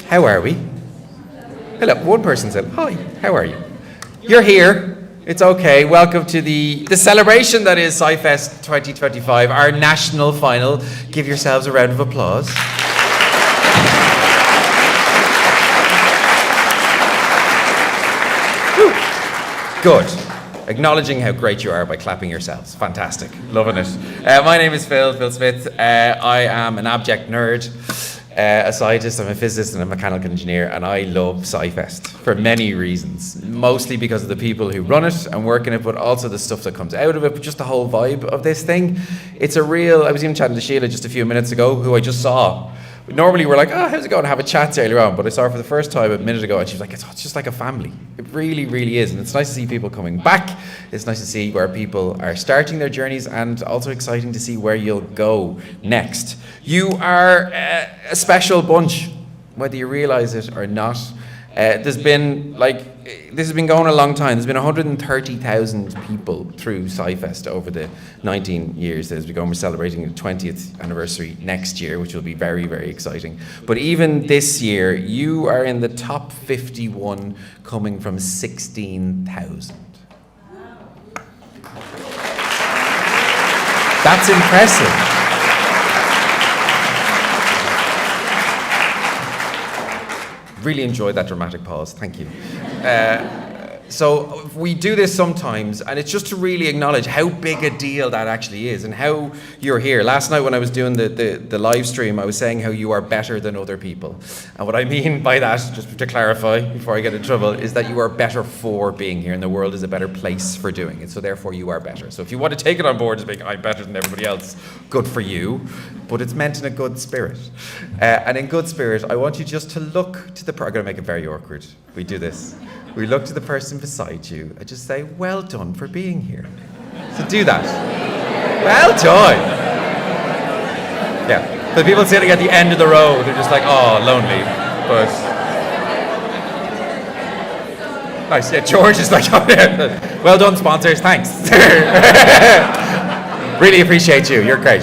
How are we? Hello. One person said, hi, how are you? You're here. It's okay. Welcome to the celebration that is SciFest 2025, our national final. Give yourselves a round of applause. Woo. Good. Acknowledging how great you are by clapping yourselves. Fantastic. Loving it. My name is Phil Smith. I am an abject nerd. A scientist, I'm a physicist and a mechanical engineer, and I love SciFest for many reasons. Mostly because of the people who run it and work in it, but also the stuff that comes out of it, but just the whole vibe of this thing. It's a real, I was even chatting to Sheila just a few minutes ago, who I just saw. Normally we're like, oh, how's it going? Have a chat earlier on, but I saw her for the first time a minute ago, and she was like, it's just like a family. It really, really is, and it's nice to see people coming back. It's nice to see where people are starting their journeys, and also exciting to see where you'll go next. You are a special bunch, whether you realize it or not. This has been going a long time. There's been 130,000 people through SciFest over the 19 years that has been going. We're celebrating the 20th anniversary next year, which will be very, very exciting. But even this year, you are in the top 51, coming from 16,000. That's impressive. Really enjoyed that dramatic pause, thank you. So we do this sometimes, and it's just to really acknowledge how big a deal that actually is and how you're here. Last night when I was doing the live stream, I was saying how you are better than other people. And what I mean by that, just to clarify before I get in trouble, is that you are better for being here, and the world is a better place for doing it. So therefore you are better. So if you want to take it on board as being, I'm better than everybody else, good for you. But it's meant in a good spirit. And in good spirit, I want you just to look to the I'm going to make it very awkward. We do this. We look to the person beside you and just say, well done for being here. So do that. Well done. Yeah. The people sitting at the end of the row, they're just like, oh, lonely. But nice. Yeah, George is like, oh, yeah. Well done, sponsors. Thanks. Really appreciate you. You're great.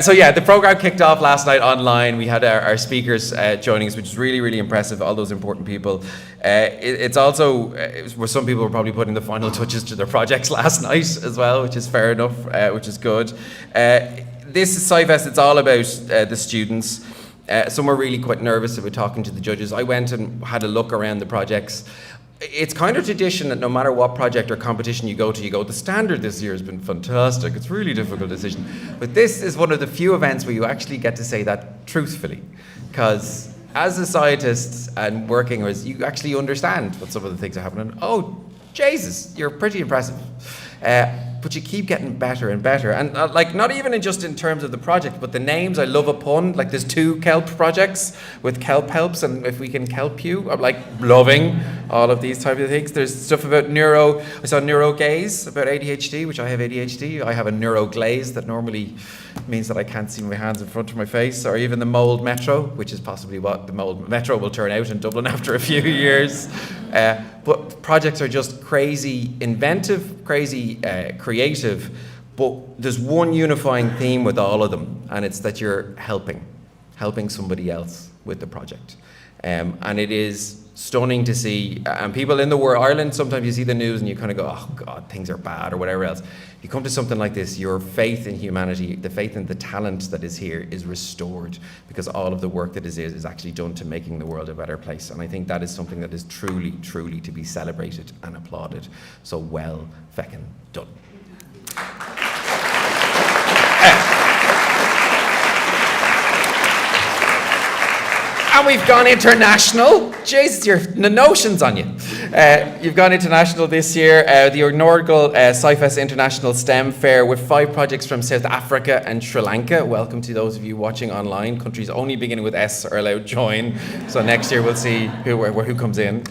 So yeah, the program kicked off last night online. We had our speakers joining us, which is really, really impressive, all those important people. It's also, where some people were probably putting the final touches to their projects last night as well, which is fair enough, which is good. This is SciFest, it's all about the students. Some were really quite nervous about talking to the judges. I went and had a look around the projects. It's kind of tradition that no matter what project or competition you go, the standard this year has been fantastic. It's a really difficult decision. But this is one of the few events where you actually get to say that truthfully. Because as a scientist and working, you actually understand what some of the things are happening. Oh, Jesus, you're pretty impressive. But you keep getting better and better. And like, not even just in terms of the project, but the names. I love a pun. Like, there's 2 kelp projects with kelp helps, and if we can kelp you, I'm like loving all of these types of things. There's stuff about I saw neurogaze about ADHD, which I have ADHD. I have a neuroglaze that normally means that I can't see my hands in front of my face, or even the mold metro, which is possibly what the mold metro will turn out in Dublin after a few years. But projects are just crazy inventive, crazy creative, but there's one unifying theme with all of them, and it's that you're helping somebody else with the project. And it is stunning to see, and people in the world, Ireland, sometimes you see the news and you kind of go, oh God, things are bad or whatever else. You come to something like this, your faith in humanity, the faith in the talent that is here is restored, because all of the work that is actually done to making the world a better place. And I think that is something that is truly, truly to be celebrated and applauded. So well feckin' done. And we've gone international. Jesus, the notions on you. You've gone international this year. The inaugural SciFest International STEM Fair with 5 projects from South Africa and Sri Lanka. Welcome to those of you watching online. Countries only beginning with S are allowed to join. So next year we'll see who comes in.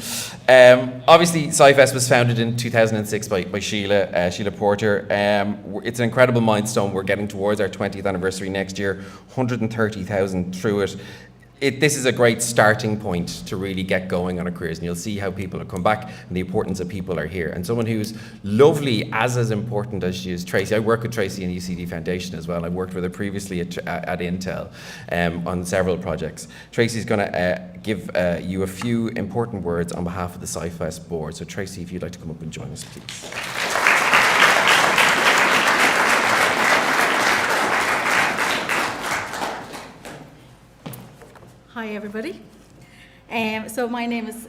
Obviously, SciFest was founded in 2006 by Sheila Porter. It's an incredible milestone. We're getting towards our 20th anniversary next year. 130,000 through it. this is a great starting point to really get going on our careers, and you'll see how people have come back and the importance of people are here. And someone who's lovely, as important as she is, Tracy. I work with Tracy in the UCD Foundation as well. I worked with her previously at Intel on several projects. Tracy's going to give you a few important words on behalf of the SciFest board. So Tracy, if you'd like to come up and join us, please. Hi everybody. So my name is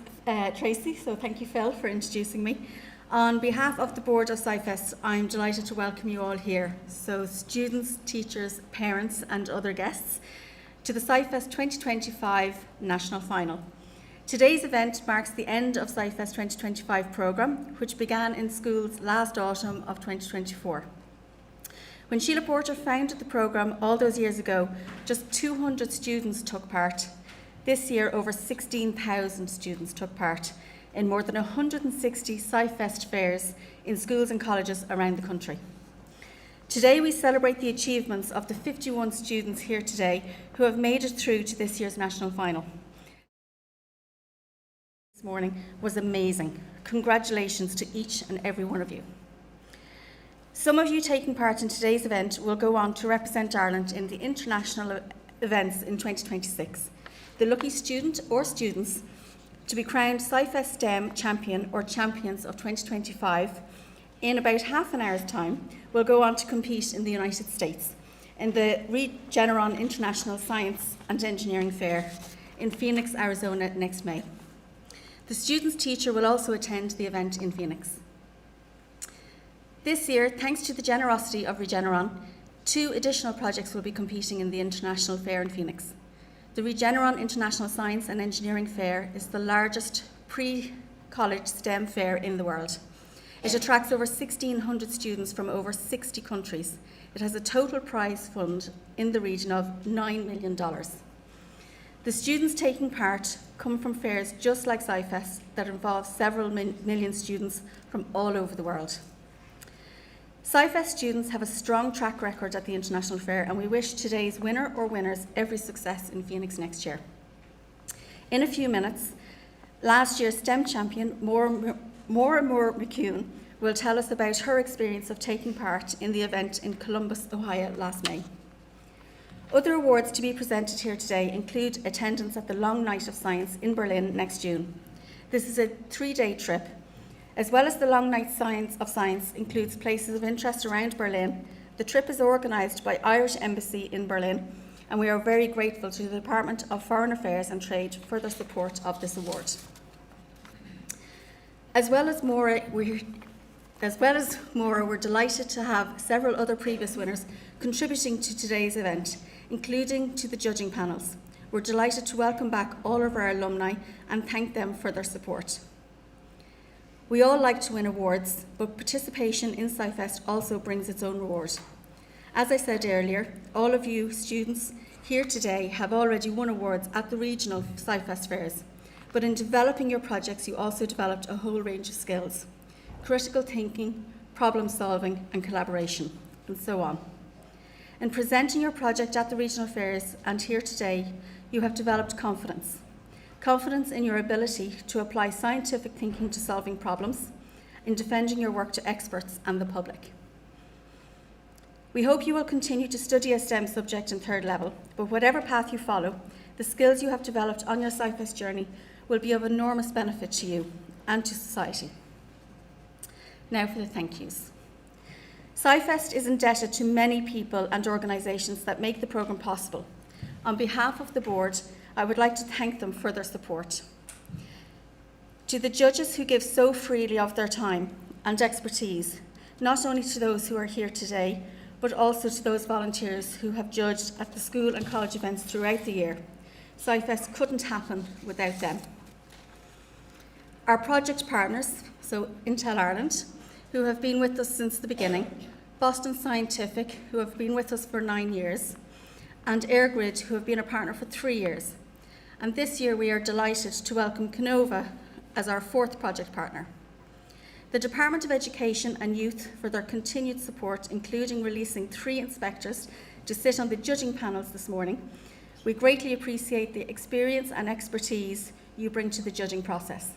Tracy, so thank you Phil for introducing me. On behalf of the board of SciFest, I'm delighted to welcome you all here, so students, teachers, parents and other guests, to the SciFest 2025 National Final. Today's event marks the end of SciFest 2025 programme, which began in schools last autumn of 2024. When Sheila Porter founded the programme all those years ago, just 200 students took part. This year, over 16,000 students took part in more than 160 SciFest fairs in schools and colleges around the country. Today, we celebrate the achievements of the 51 students here today who have made it through to this year's national final. This morning was amazing. Congratulations to each and every one of you. Some of you taking part in today's event will go on to represent Ireland in the international events in 2026. The lucky student or students to be crowned SciFest STEM champion or champions of 2025 in about half an hour's time will go on to compete in the United States in the Regeneron International Science and Engineering Fair in Phoenix, Arizona next May. The student's teacher will also attend the event in Phoenix. This year, thanks to the generosity of Regeneron, 2 additional projects will be competing in the International Fair in Phoenix. The Regeneron International Science and Engineering Fair is the largest pre-college STEM fair in the world. It attracts over 1,600 students from over 60 countries. It has a total prize fund in the region of $9 million. The students taking part come from fairs just like SciFest that involve several million students from all over the world. SciFest students have a strong track record at the International Fair, and we wish today's winner or winners every success in Phoenix next year. In a few minutes, last year's STEM champion, Maura McCune, will tell us about her experience of taking part in the event in Columbus, Ohio last May. Other awards to be presented here today include attendance at the Long Night of Science in Berlin next June. This is a 3-day trip. As well as the Long Night of Science includes places of interest around Berlin. The trip is organised by Irish Embassy in Berlin, and we are very grateful to the Department of Foreign Affairs and Trade for their support of this award. As well as Maura, we're delighted to have several other previous winners contributing to today's event, including to the judging panels. We're delighted to welcome back all of our alumni and thank them for their support. We all like to win awards, but participation in SciFest also brings its own reward. As I said earlier, all of you students here today have already won awards at the regional SciFest fairs, but in developing your projects you also developed a whole range of skills: critical thinking, problem solving and collaboration, and so on. In presenting your project at the regional fairs and here today, you have developed confidence. Confidence in your ability to apply scientific thinking to solving problems, in defending your work to experts and the public. We hope you will continue to study a STEM subject in 3rd level, but whatever path you follow, the skills you have developed on your SciFest journey will be of enormous benefit to you and to society. Now for the thank yous. SciFest is indebted to many people and organisations that make the programme possible. On behalf of the board, I would like to thank them for their support. To the judges who give so freely of their time and expertise, not only to those who are here today, but also to those volunteers who have judged at the school and college events throughout the year. SciFest couldn't happen without them. Our project partners, so Intel Ireland, who have been with us since the beginning, Boston Scientific, who have been with us for 9 years, and AirGrid, who have been a partner for 3 years. And this year we are delighted to welcome Canova as our 4th project partner. The Department of Education and Youth for their continued support, including releasing 3 inspectors to sit on the judging panels this morning, We greatly appreciate the experience and expertise you bring to the judging process.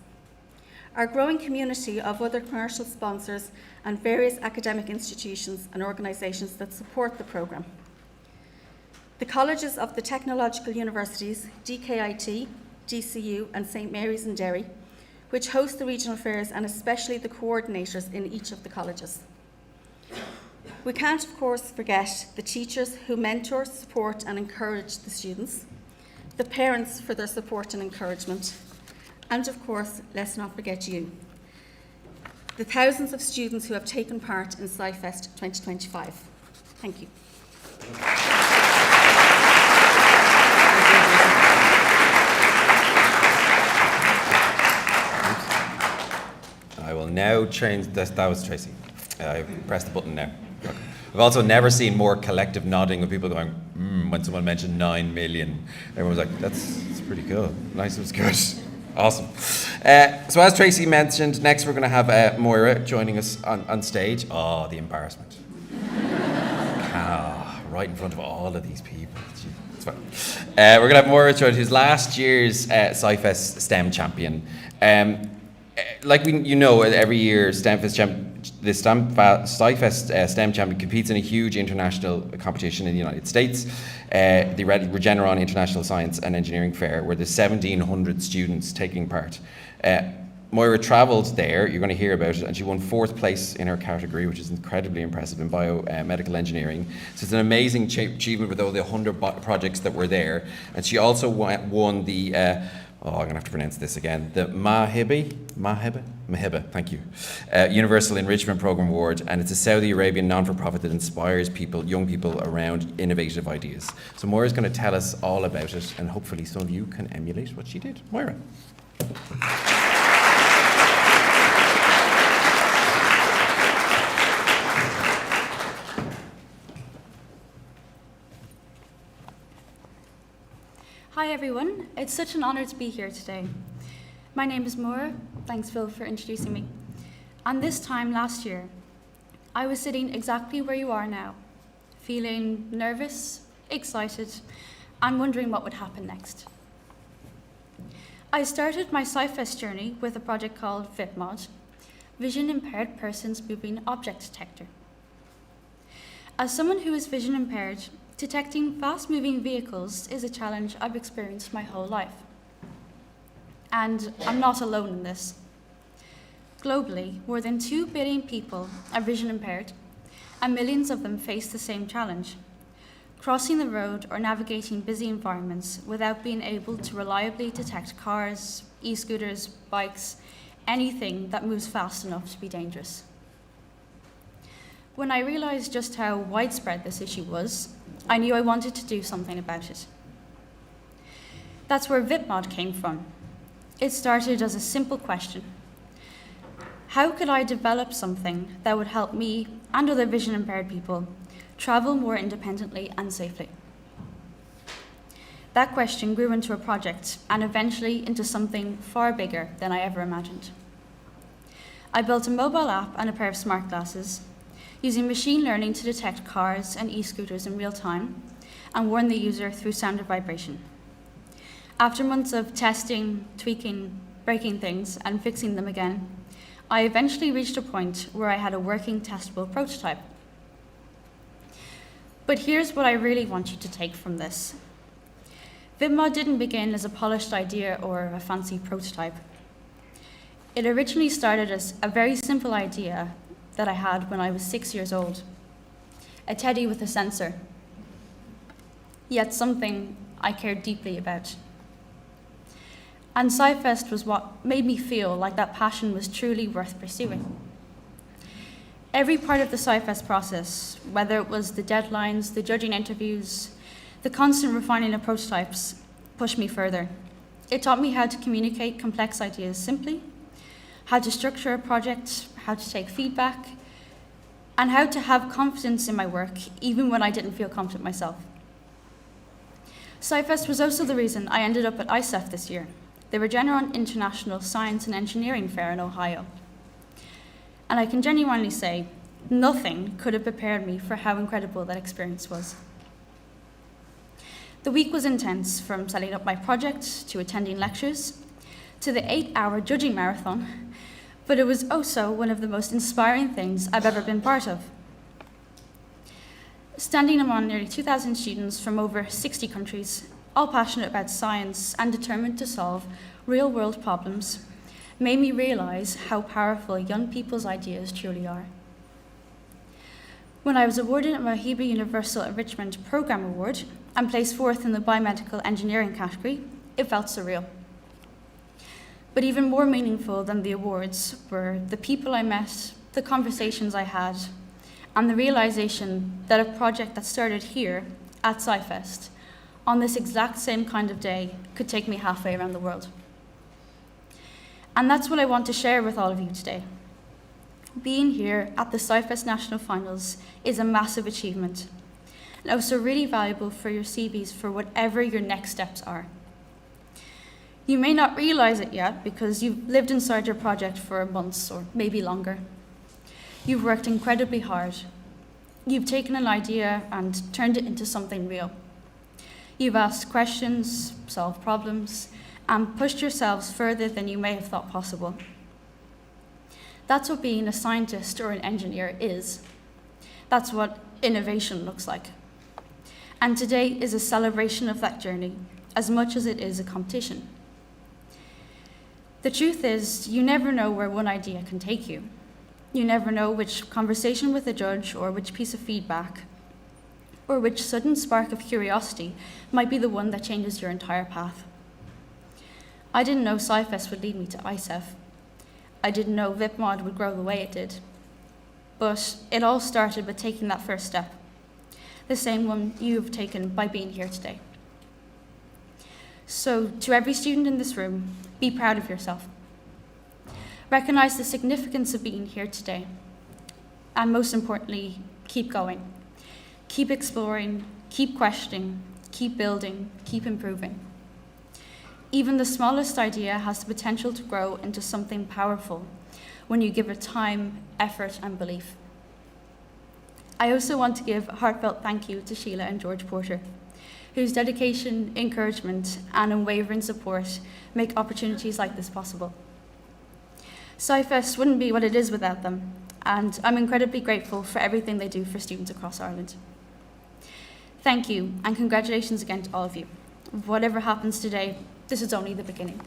Our growing community of other commercial sponsors and various academic institutions and organisations that support the programme. The colleges of the technological universities, DKIT, DCU and St Mary's in Derry, which host the regional fairs and especially the coordinators in each of the colleges. We can't, of course, forget the teachers who mentor, support and encourage the students, the parents for their support and encouragement, and of course, let's not forget you, the thousands of students who have taken part in SciFest 2025. Thank you. I will now change this. That was Tracy. I pressed the button now. I've also never seen more collective nodding of people going, when someone mentioned 9 million. Everyone was like, that's pretty cool. Nice, it was good. Awesome. So as Tracy mentioned, next we're going to have Moira joining us on stage. Oh, the embarrassment. Right in front of all of these people. It's fine. We're going to have Moira join, who's last year's SciFest STEM champion. Like every year, SciFest STEM champion competes in a huge international competition in the United States, the Regeneron International Science and Engineering Fair, where there's 1,700 students taking part. Moira travelled there, you're going to hear about it, and she won 4th place in her category, which is incredibly impressive in biomedical engineering. So it's an amazing achievement with all the 100 projects that were there. And she also won the I'm going to have to pronounce this again. The Mahebe, thank you. Universal Enrichment Program Award, and it's a Saudi Arabian non-for-profit that inspires young people around innovative ideas. So Moira's going to tell us all about it, and hopefully some of you can emulate what she did. Moira. Hi everyone, it's such an honour to be here today. My name is Moira, thanks Phil for introducing me. And this time last year, I was sitting exactly where you are now, feeling nervous, excited, and wondering what would happen next. I started my SciFest journey with a project called VIPMOD, Vision Impaired Persons Moving Object Detector. As someone who is vision impaired, detecting fast-moving vehicles is a challenge I've experienced my whole life. And I'm not alone in this. Globally, more than 2 billion people are vision impaired, and millions of them face the same challenge: crossing the road or navigating busy environments without being able to reliably detect cars, e-scooters, bikes, anything that moves fast enough to be dangerous. When I realized just how widespread this issue was, I knew I wanted to do something about it. That's where VIPMOD came from. It started as a simple question. How could I develop something that would help me and other vision impaired people travel more independently and safely? That question grew into a project and eventually into something far bigger than I ever imagined. I built a mobile app and a pair of smart glasses, using machine learning to detect cars and e-scooters in real time and warn the user through sound or vibration. After months of testing, tweaking, breaking things, and fixing them again, I eventually reached a point where I had a working, testable prototype. But here's what I really want you to take from this. VIPMOD didn't begin as a polished idea or a fancy prototype. It originally started as a very simple idea that I had when I was 6 years old. A teddy with a sensor. Yet something I cared deeply about. And SciFest was what made me feel like that passion was truly worth pursuing. Every part of the SciFest process, whether it was the deadlines, the judging interviews, the constant refining of prototypes, pushed me further. It taught me how to communicate complex ideas simply, how to structure a project, how to take feedback, and how to have confidence in my work, even when I didn't feel confident myself. SciFest was also the reason I ended up at ICEF this year, the Regeneron International Science and Engineering Fair in Ohio. And I can genuinely say, nothing could have prepared me for how incredible that experience was. The week was intense, from setting up my project to attending lectures to the 8-hour judging marathon, but it was also one of the most inspiring things I've ever been part of. Standing among nearly 2,000 students from over 60 countries, all passionate about science and determined to solve real-world problems, made me realize how powerful young people's ideas truly are. When I was awarded my Mohiba Universal Enrichment Programme Award and placed fourth in the biomedical engineering category, it felt surreal. But even more meaningful than the awards were the people I met, the conversations I had, and the realization that a project that started here at SciFest on this exact same kind of day could take me halfway around the world. And that's what I want to share with all of you today. Being here at the SciFest National Finals is a massive achievement, and also really valuable for your CVs for whatever your next steps are. You may not realize it yet because you've lived inside your project for months or maybe longer. You've worked incredibly hard. You've taken an idea and turned it into something real. You've asked questions, solved problems, and pushed yourselves further than you may have thought possible. That's what being a scientist or an engineer is. That's what innovation looks like. And today is a celebration of that journey, as much as it is a competition. The truth is, you never know where one idea can take you. You never know which conversation with a judge or which piece of feedback or which sudden spark of curiosity might be the one that changes your entire path. I didn't know SciFest would lead me to ICEF. I didn't know VipMod would grow the way it did. But it all started with taking that first step, the same one you've taken by being here today. So to every student in this room, be proud of yourself. Recognize the significance of being here today. And most importantly, keep going. Keep exploring, keep questioning, keep building, keep improving. Even the smallest idea has the potential to grow into something powerful when you give it time, effort, and belief. I also want to give a heartfelt thank you to Sheila and George Porter, whose dedication, encouragement, and unwavering support make opportunities like this possible. SciFest wouldn't be what it is without them, and I'm incredibly grateful for everything they do for students across Ireland. Thank you, and congratulations again to all of you. Whatever happens today, this is only the beginning.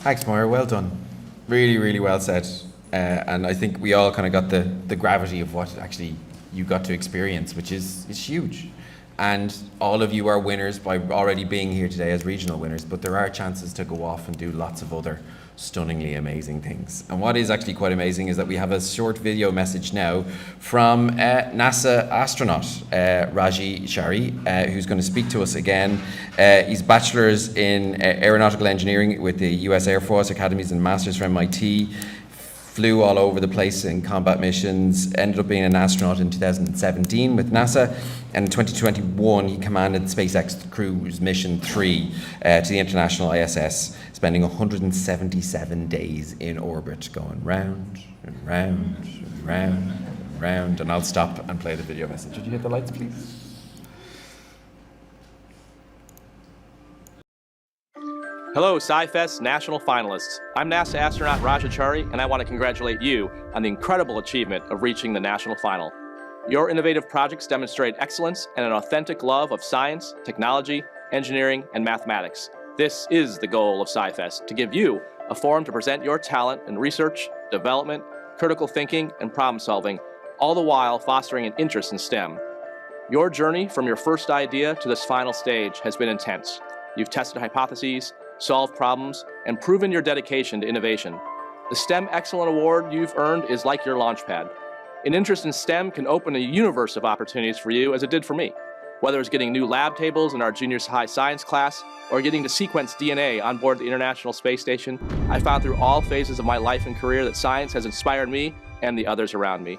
Thanks, Moira. Well done. Really, really well said. And I think we all kind of got the gravity of what actually you got to experience, which is huge. And all of you are winners by already being here today as regional winners, but there are chances to go off and do lots of other stunningly amazing things. And what is actually quite amazing is that we have a short video message now from NASA astronaut Raji Chari, who's going to speak to us again. He's bachelor's in aeronautical engineering with the US Air Force Academies and master's from MIT. Flew all over the place in combat missions, ended up being an astronaut in 2017 with NASA, and in 2021 he commanded SpaceX Cruise Mission 3 to the International ISS, spending 177 days in orbit, going round and round and round and round. And I'll stop and play the video message. Would you hit the lights, please? Hello, SciFest National Finalists. I'm NASA astronaut Raja Chari, and I want to congratulate you on the incredible achievement of reaching the national final. Your innovative projects demonstrate excellence and an authentic love of science, technology, engineering, and mathematics. This is the goal of SciFest, to give you a forum to present your talent in research, development, critical thinking, and problem solving, all the while fostering an interest in STEM. Your journey from your first idea to this final stage has been intense. You've tested hypotheses, solved problems, and proven your dedication to innovation. The STEM Excellent Award you've earned is like your launchpad. An interest in STEM can open a universe of opportunities for you, as it did for me. Whether it's getting new lab tables in our junior high science class, or getting to sequence DNA on board the International Space Station, I found through all phases of my life and career that science has inspired me and the others around me.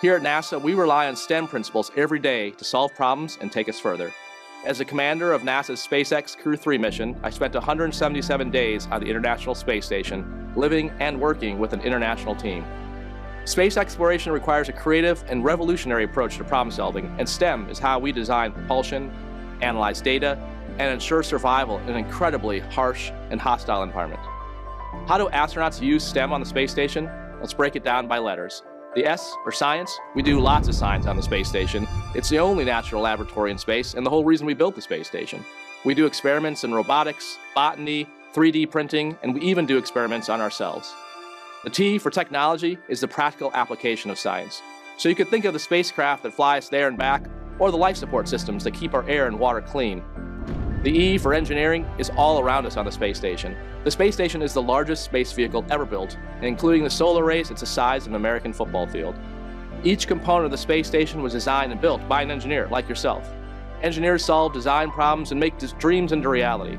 Here at NASA, we rely on STEM principles every day to solve problems and take us further. As the commander of NASA's SpaceX Crew 3 mission, I spent 177 days on the International Space Station, living and working with an international team. Space exploration requires a creative and revolutionary approach to problem solving, and STEM is how we design propulsion, analyze data, and ensure survival in an incredibly harsh and hostile environment. How do astronauts use STEM on the space station? Let's break it down by letters. The S for science. We do lots of science on the space station. It's the only natural laboratory in space and the whole reason we built the space station. We do experiments in robotics, botany, 3D printing, and we even do experiments on ourselves. The T for technology is the practical application of science. So you could think of the spacecraft that fly us there and back, or the life support systems that keep our air and water clean. The E for engineering is all around us on the space station. The space station is the largest space vehicle ever built, and including the solar arrays, it's the size of an American football field. Each component of the space station was designed and built by an engineer like yourself. Engineers solve design problems and make dreams into reality.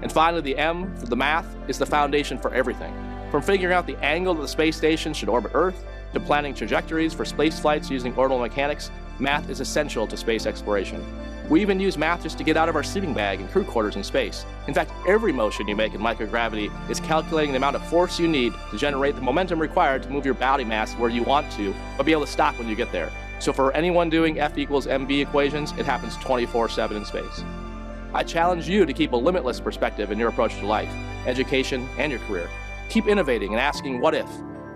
And finally, the M for the math is the foundation for everything. From figuring out the angle that the space station should orbit Earth, to planning trajectories for space flights using orbital mechanics, math is essential to space exploration. We even use math just to get out of our sleeping bag in crew quarters in space. In fact, every motion you make in microgravity is calculating the amount of force you need to generate the momentum required to move your body mass where you want to, but be able to stop when you get there. So for anyone doing F equals mv equations, it happens 24/7 in space. I challenge you to keep a limitless perspective in your approach to life, education, and your career. Keep innovating and asking what if.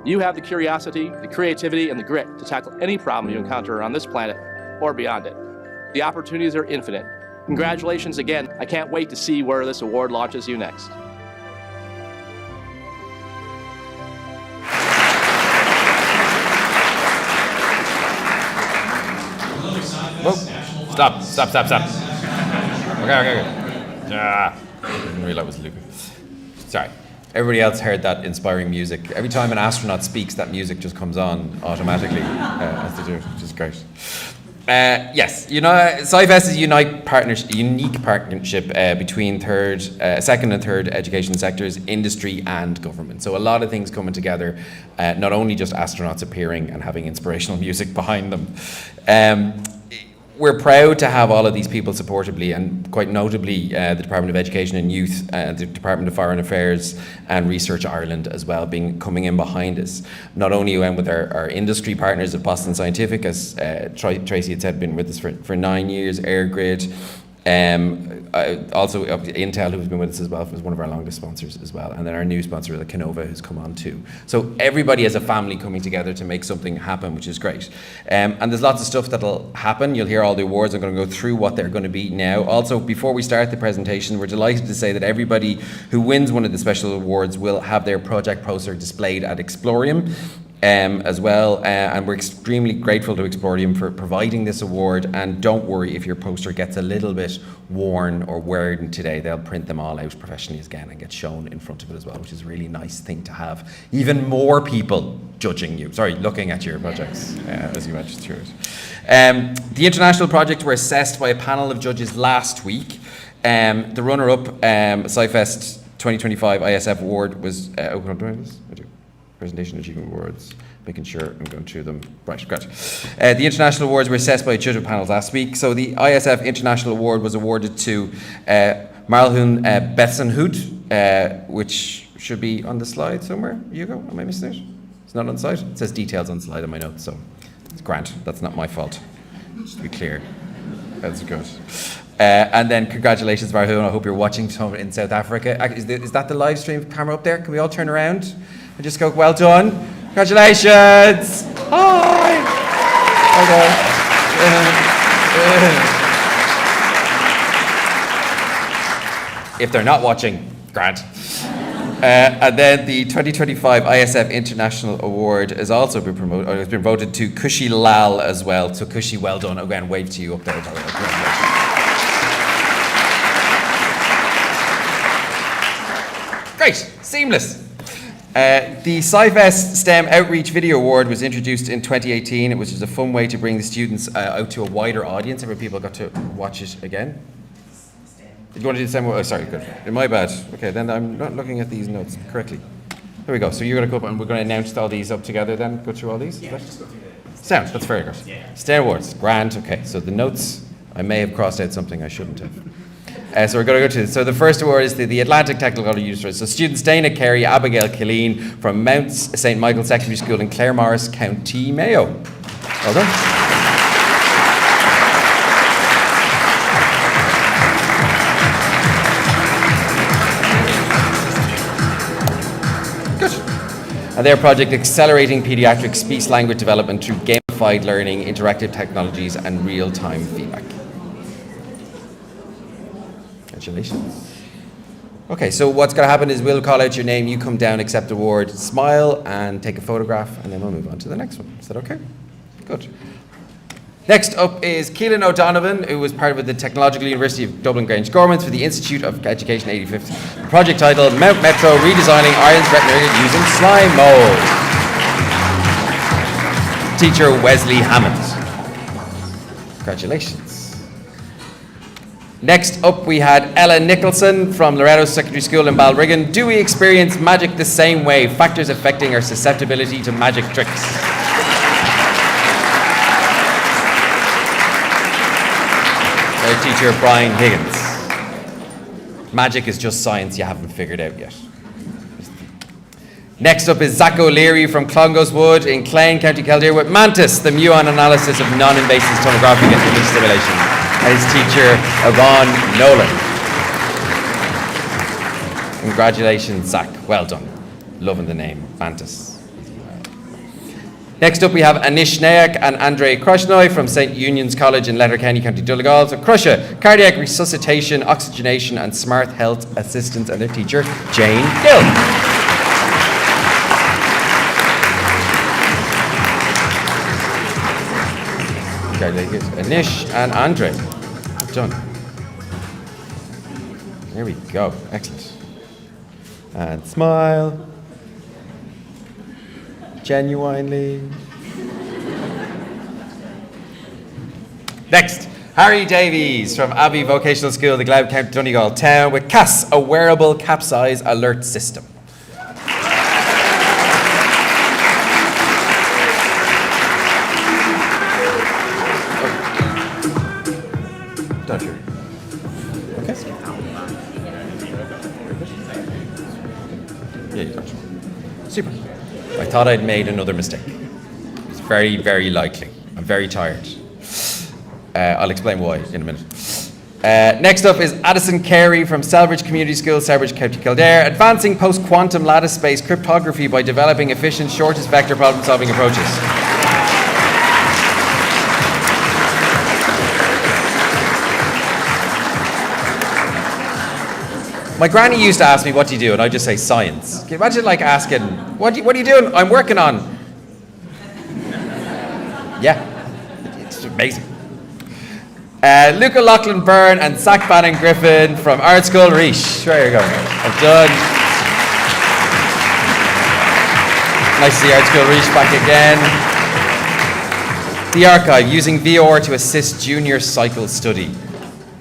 You have the curiosity, the creativity, and the grit to tackle any problem you encounter on this planet or beyond it. The opportunities are infinite. Congratulations again. I can't wait to see where this award launches you next. Whoa. Stop. Okay. I didn't realize it was Luca. Sorry. Everybody else heard that inspiring music. Every time an astronaut speaks, that music just comes on automatically as they do it, which is great. Yes, SciFest is a unique partnership between second and third education sectors, industry and government. So a lot of things coming together, not only just astronauts appearing and having inspirational music behind them. We're proud to have all of these people supportably, and quite notably the Department of Education and Youth, the Department of Foreign Affairs and Research Ireland as well, coming in behind us. Not only with our industry partners at Boston Scientific, as Tracy had said, been with us for 9 years, AirGrid, also Intel, who's been with us as well, was one of our longest sponsors as well, and then our new sponsor, the Canova, who's come on too. So everybody as a family coming together to make something happen, which is great. And there's lots of stuff that'll happen. You'll hear all the awards. I'm going to go through what they're going to be now. Also, before we start the presentation, we're delighted to say that everybody who wins one of the special awards will have their project poster displayed at Explorium. As well, and we're extremely grateful to Explorium for providing this award, and don't worry if your poster gets a little bit worn or wearing today. They'll print them all out professionally again and get shown in front of it as well, which is a really nice thing to have. Even more people looking at your projects as you went through it. The international projects were assessed by a panel of judges last week. The runner-up SciFest 2025 ISF award was open up doing this? I do. Presentation Achievement Awards, making sure I'm going through them. Right, great. The international awards were assessed by a judge panel last week. So the ISF International Award was awarded to Marlhoun Betsenhout, which should be on the slide somewhere. Hugo, am I missing it? It's not on the slide? It says details on the slide on my notes, so it's grand. That's not my fault. Just to be clear. That's good. And then congratulations, Marlhoun. I hope you're watching in South Africa. Is that the live stream camera up there? Can we all turn around? And just go, well done. Congratulations. Hi. If they're not watching, grand. And then the 2025 ISF International Award has also been promoted, or has been voted to Kushi Lal as well. So Kushi, well done. Again, wave to you up there. Great, seamless. The SciFest STEM Outreach Video Award was introduced in 2018, which is a fun way to bring the students out to a wider audience. Every people got to watch it again. Did you want to do the same? Oh, sorry, good. My bad. Okay, then I'm not looking at these notes correctly. There we go. So you're going to go up and we're going to announce all these up together then? Go through all these? Yeah, just go through the... Sound, that's very good. Yeah. STEM Awards, grand. Okay, so the notes I may have crossed out something I shouldn't have. So we're going to go to, so the first award is the Atlantic Technical College Youth Service. So students Dana Carey, Abigail Killeen from Mount St. Michael Secondary School in Claremorris, County Mayo. Well done. And their project accelerating pediatric speech-language development through gamified learning, interactive technologies, and real-time feedback. Congratulations. Okay, so what's going to happen is we'll call out your name, you come down, accept the award, smile, and take a photograph, and then we'll move on to the next one. Is that okay? Good. Next up is Keelan O'Donovan, who was part of the Technological University of Dublin Grange Gormans for the Institute of Education 85th. The project titled Mount Metro Redesigning Ireland's Retinary Using Slime Mold. Teacher Wesley Hammond. Congratulations. Next up we had Ella Nicholson from Loretto Secondary School in Balrigan. Do we experience magic the same way? Factors affecting our susceptibility to magic tricks. Our teacher, Brian Higgins. Magic is just science you haven't figured out yet. Next up is Zach O'Leary from Clongowes Wood in Clane, County Kildare with Mantis, the muon analysis of non-invasive tomographic and image stimulation. And his teacher, Yvonne Nolan. Congratulations, Zach. Well done. Loving the name, Mantis. Next up we have Anish Nayak and Andrei Krushnoi from St. Union's College in Letterkenny, County Donegal. So Krusha, cardiac resuscitation, oxygenation and smart health assistance, and their teacher, Jane Gill. Congratulations, Anish and Andrei. Well done. There we go. Excellent. And smile. Genuinely. Next, Harry Davies from Abbey Vocational School, the Glouth, County Donegal Town with CAS, a wearable capsize alert system. Don't you? Okay. Yeah, you don't. Super. I thought I'd made another mistake. It's very, very likely. I'm very tired. I'll explain why in a minute. Next up is Addison Carey from Selbridge Community School, Selbridge, County Kildare, advancing post-quantum lattice space cryptography by developing efficient shortest vector problem-solving approaches. My granny used to ask me, what do you do? And I'd just say, science. Can you imagine like asking, what are you doing? I'm working on. Yeah, it's amazing. Luca Loughlin Byrne and Zach Bannon Griffin from Art School Reach. There you go. I'm done. Nice to see Art School Reach back again. The Archive, using VR to assist junior cycle study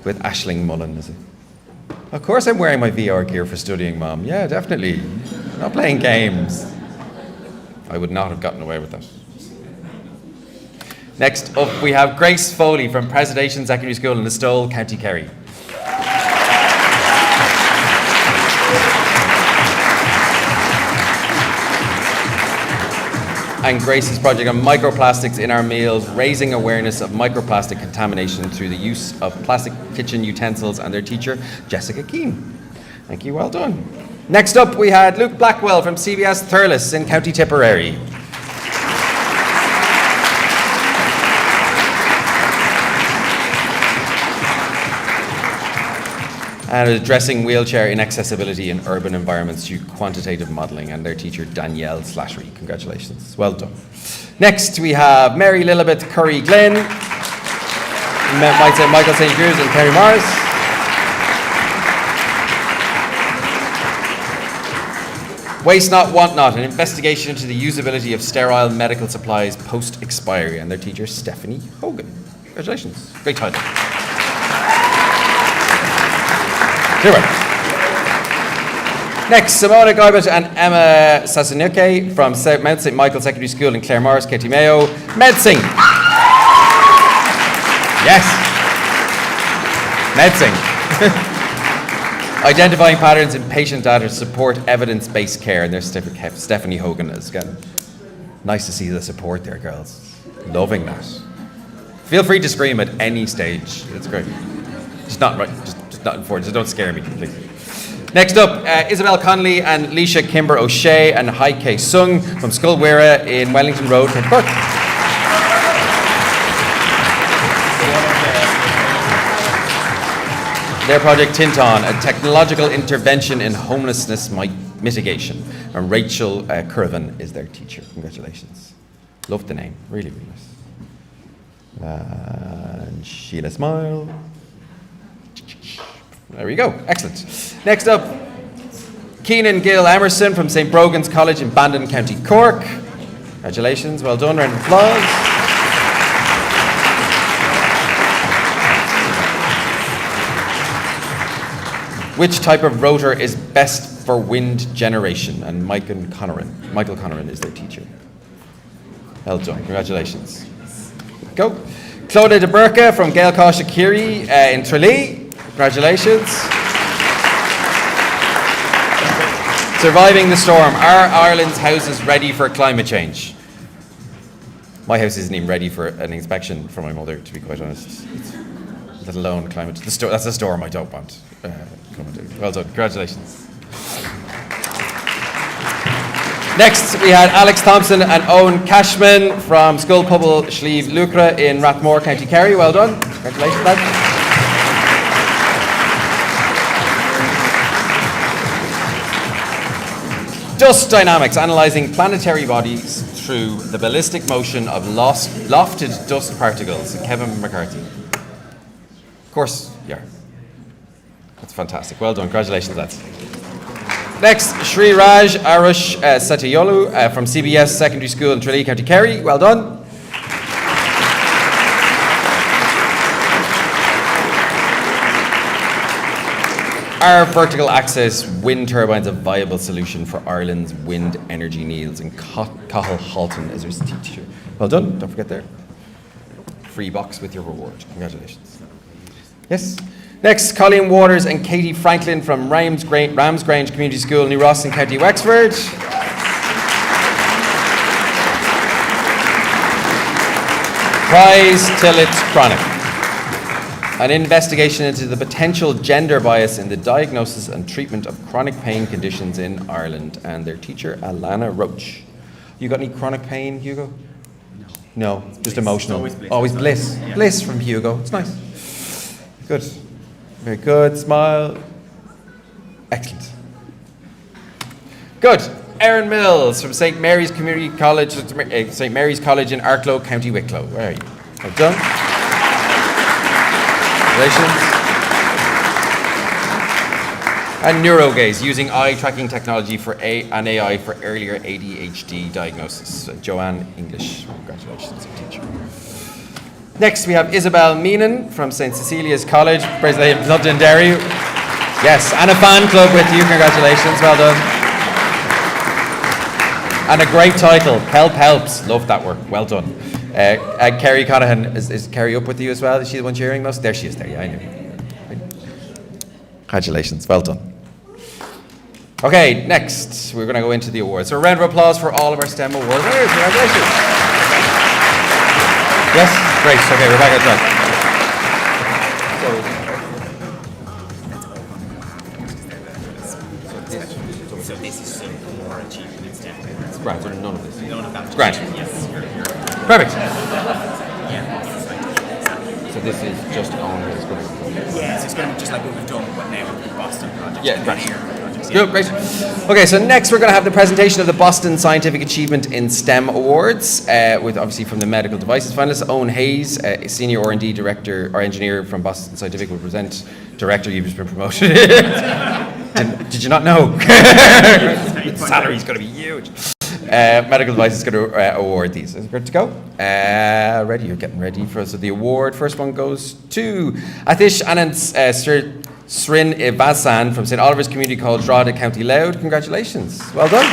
with Aisling Mullen, is it? Of course I'm wearing my VR gear for studying, Mom. Yeah, definitely. Not playing games. I would not have gotten away with that. Next up, we have Grace Foley from Preservation Secondary School in Listowel, County Kerry. And Grace's project on microplastics in our meals, raising awareness of microplastic contamination through the use of plastic kitchen utensils, and their teacher, Jessica Keane. Thank you, well done. Next up, we had Luke Blackwell from CBS Thurles in County Tipperary. And addressing wheelchair inaccessibility in urban environments through quantitative modelling, and their teacher Danielle Slashery. Congratulations, well done. Next we have Mary Lilibeth Curry Glynn, Michael St. Cruz and Kerry Morris. Waste Not, Want Not, an investigation into the usability of sterile medical supplies post-expiry, and their teacher Stephanie Hogan. Congratulations, great title. Next, Simona Garbett and Emma Sasunuke from Mount St. Michael Secondary School in Claremorris, County Mayo. Medsing. Yes. Medicine. Identifying patterns in patient data to support evidence-based care. And there's Stephanie Hogan as again. Nice to see the support there, girls. Loving that. Feel free to scream at any stage. It's great. Just not right. Just not important. Just don't scare me, please. Next up, Isabel Connolly and Leisha Kimber O'Shea and Hai K Sung from Skulwera in Wellington Road, County Cork. Their project Tinton, a technological intervention in homelessness mitigation. And Rachel Curvin is their teacher. Congratulations. Love the name. Really, really nice. And Sheila Smile. There we go. Excellent. Next up, Keenan Gill Emerson from St. Brogan's College in Bandon, County Cork. Congratulations. Well done. Round of applause. Which type of rotor is best for wind generation? And Michael Conneran is their teacher. Well done. Congratulations. Go. Claudia de Burka from Gael Shakiri in Tralee. Congratulations. Surviving the storm. Are Ireland's houses ready for climate change? My house isn't even ready for an inspection from my mother, to be quite honest. Let alone climate. That's a storm I don't want. Well done. Congratulations. Next, we had Alex Thompson and Owen Cashman from Skull Pubble Slieve Lucra in Rathmore, County Kerry. Well done. Congratulations, lads. Dust dynamics, analysing planetary bodies through the ballistic motion of lofted dust particles. Kevin McCarthy. Of course, yeah. That's fantastic. Well done. Congratulations, lads. Next, Shri Raj Arush Satyolu from CBS Secondary School in Tralee, County Kerry. Well done. Are vertical axis wind turbines a viable solution for Ireland's wind energy needs? And Cathal Halton is his teacher. Well done. Don't forget there. Free box with your reward. Congratulations. Yes. Next, Colleen Waters and Katie Franklin from Ramsgrange Community School, New Ross in County Wexford. Prize till it's chronic. An investigation into the potential gender bias in the diagnosis and treatment of chronic pain conditions in Ireland. And their teacher, Alana Roach. You got any chronic pain, Hugo? No, just bliss. Emotional. Always bliss. Yeah. Bliss from Hugo. It's nice. Good. Very good. Smile. Excellent. Good. Erin Mills from St. Mary's Community College, St. Mary's College in Arklow, County Wicklow. Where are you? Well done. Congratulations. And NeuroGaze, using eye tracking technology for an AI for earlier ADHD diagnosis. Joanne English. Congratulations, teacher. Next, we have Isabel Meenan from St. Cecilia's College, President London Derry. Yes, and a fan club with you. Congratulations. Well done. And a great title, Help Helps. Love that work. Well done. Kerry Conahan, is Kerry up with you as well? Is she the one cheering us? There she is there, yeah, I knew. Congratulations, well done. Okay, next, we're going to go into the awards. So a round of applause for all of our STEM award winners. Congratulations. Yes? Great, okay, we're back on track. So this is more achievement in STEM. It's grand, so none of this. None of that. It's grand. Yes. Perfect. Yeah. So this is just on his grade. Yeah, so it's going to be just like what we've done, but now with the Boston project. Yeah, great. Projects, Good, great. Okay, so next we're going to have the presentation of the Boston Scientific Achievement in STEM Awards, with obviously from the medical devices finalists. Owen Hayes, Senior R&D Director or Engineer from Boston Scientific, will present. Director, you've just been promoted. Did you not know? The salary's going to be huge. Medical Devices is going to award these. Is it good to go? Ready? You're getting ready for us. So the award, first one goes to Atish Anand Srin Ivasan from St. Oliver's Community College, Drogheda, County Louth. Congratulations. Well done.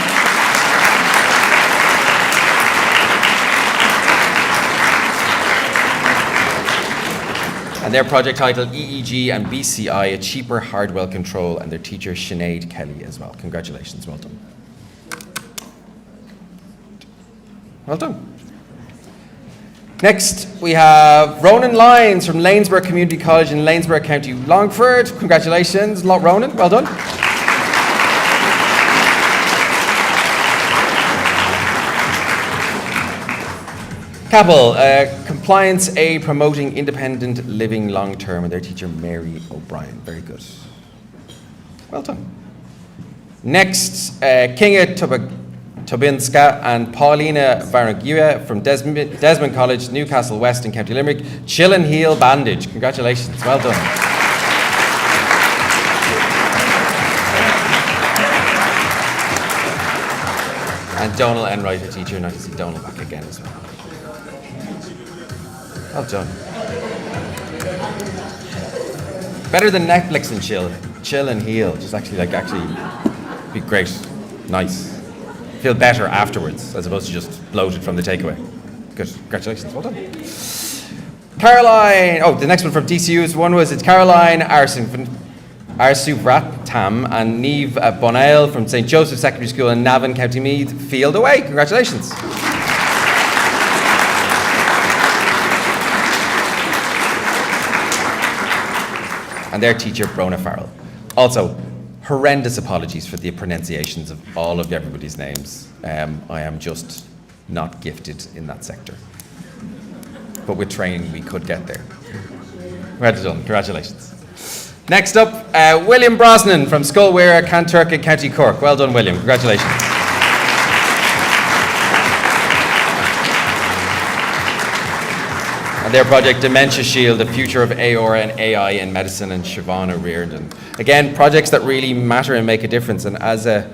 And And their project title, EEG and BCI, a cheaper hardware control, and their teacher, Sinead Kelly, as well. Congratulations, well done. Well done. Next, we have Ronan Lyons from Lanesborough Community College in Lanesborough, County Longford. Congratulations, Ronan, well done. Capel, Compliance Aid Promoting Independent Living Long Term, and their teacher, Mary O'Brien. Very good. Well done. Next, Kinga Tobinska and Paulina Varnaguia from Desmond College, Newcastle West in County Limerick. Chill and Heel Bandage. Congratulations. Well done. And Donal Enright, a teacher. Nice to see Donal back again as well. Well done. Better than Netflix and chill. Chill and heal. Just actually be great. Nice. Feel better afterwards as opposed to just bloated from the takeaway. Good. Congratulations. Well done. Caroline. Oh, the next one from DCU's one it's Caroline Arsuvratam and Neve Bonail from St. Joseph's Secondary School in Navan, County Meath. Field away. Congratulations. And their teacher, Brona Farrell. Also, horrendous apologies for the pronunciations of all of everybody's names. I am just not gifted in that sector. But with training, we could get there. Well done. Congratulations. Next up, William Brosnan from Sculwera, Canturk in County Cork. Well done, William. Congratulations. Their project, Dementia Shield, the future of AOR and AI in medicine, and Siobhan O'Riordan. Again, projects that really matter and make a difference. And as a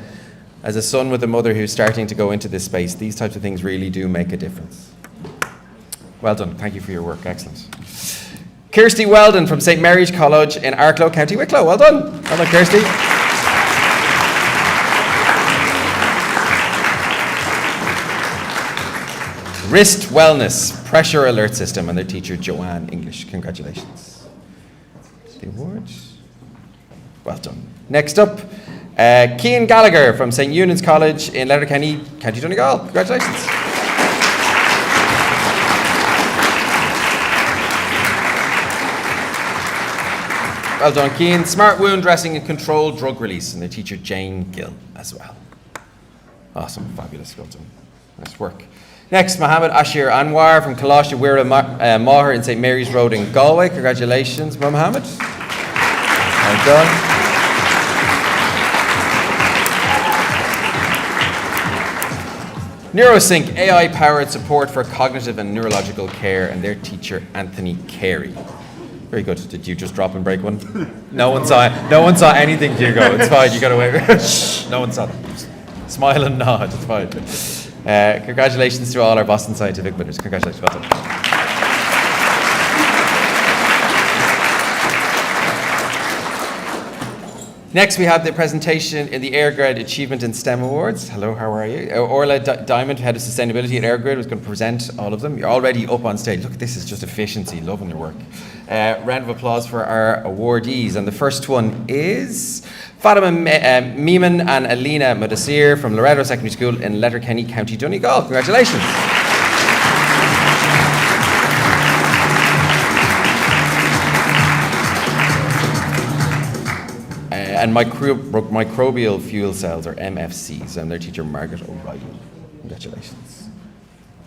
son with a mother who's starting to go into this space, these types of things really do make a difference. Well done. Thank you for your work. Excellent. Kirsty Weldon from St. Mary's College in Arklow, County Wicklow. Well done. Well done, Kirsty. Wrist Wellness Pressure Alert System, and their teacher, Joanne English. Congratulations. The awards. Well done. Next up, Cian Gallagher from St. Eunan's College in Letterkenny, County Donegal. Congratulations. Well done, Cian. Smart wound dressing and controlled drug release, and their teacher, Jane Gill, as well. Awesome. Fabulous. Well done. Nice work. Next, Mohammed Ashir Anwar from Kalash Wira Maher in St. Mary's Road in Galway. Congratulations, Mohammed. Well done. Neurosync, AI-powered support for cognitive and neurological care, and their teacher, Anthony Carey. Very good. Did you just drop and break one? No one saw anything, Hugo. It's fine. You got away. Shh. No one saw that. Smile and nod. It's fine. Congratulations to all our Boston Scientific winners. Congratulations. Well done. Next, we have the presentation in the AirGrid Achievement in STEM Awards. Hello, how are you? Orla Diamond, Head of Sustainability at AirGrid, was going to present all of them. You're already up on stage. Look, this is just efficiency. Loving your work. Round of applause for our awardees. And the first one is Fatima Meeman and Alina Mudassir from Loretto Secondary School in Letterkenny, County Donegal. Congratulations. And microbial fuel cells, or MFCs, and their teacher, Margaret O'Reilly. Congratulations.